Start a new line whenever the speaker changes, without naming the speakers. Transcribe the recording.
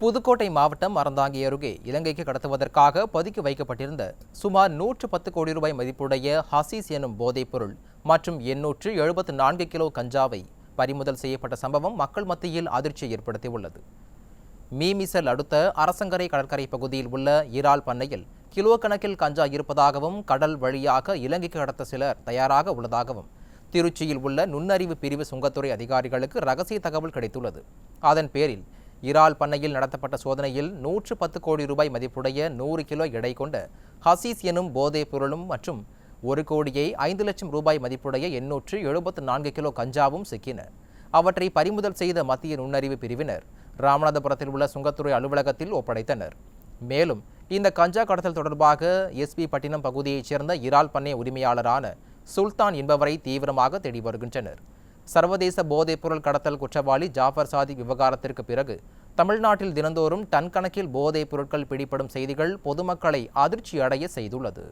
புதுக்கோட்டை மாவட்டம் அறந்தாங்கி அருகே இலங்கைக்கு கடத்துவதற்காக பதுக்கி வைக்கப்பட்டிருந்த சுமார் 110 கோடி ரூபாய் மதிப்புடைய ஹசீஸ் எனும் போதைப்பொருள் மற்றும் 874 கிலோ கஞ்சாவை பறிமுதல் செய்யப்பட்ட சம்பவம் மக்கள் மத்தியில் அதிர்ச்சியை ஏற்படுத்தியுள்ளது. மீமிசல் அடுத்த அரசங்கரை கடற்கரை பகுதியில் உள்ள இறால் பண்ணையில் கிலோ கணக்கில் கஞ்சா இருப்பதாகவும் கடல் வழியாக இலங்கைக்கு கடத்த சிலர் தயாராக உள்ளதாகவும் திருச்சியில் உள்ள நுண்ணறிவு பிரிவு சுங்கத்துறை அதிகாரிகளுக்கு ரகசிய தகவல் கிடைத்துள்ளது. அதன் பேரில் இறால் பண்ணையில் நடத்தப்பட்ட சோதனையில் 110 கோடி ரூபாய் மதிப்புடைய 100 கிலோ எடை கொண்ட ஹசீஸ் எனும் போதைப் பொருளும் மற்றும் 1,05 லட்சம் ரூபாய் மதிப்புடைய 874 கிலோ கஞ்சாவும் சிக்கின. அவற்றை பறிமுதல் செய்த மத்திய நுண்ணறிவு பிரிவினர் ராமநாதபுரத்தில் உள்ள சுங்கத்துறை அலுவலகத்தில் ஒப்படைத்தனர். மேலும் இந்த கஞ்சா கடத்தல் தொடர்பாக எஸ்பி பட்டினம் பகுதியைச் சேர்ந்த இறால் பண்ணை உரிமையாளரான சுல்தான் என்பவரை தீவிரமாக தேடி வருகின்றனர். சர்வதேச போதைப்பொருள் கடத்தல் குற்றவாளி ஜாஃபர் சாதிக் விவகாரத்திற்கு பிறகு தமிழ்நாட்டில் தினந்தோறும் டன் கணக்கில் போதைப் பொருட்கள் பிடிபடும் செய்திகள் பொதுமக்களை அதிர்ச்சி அடைய செய்துள்ளது.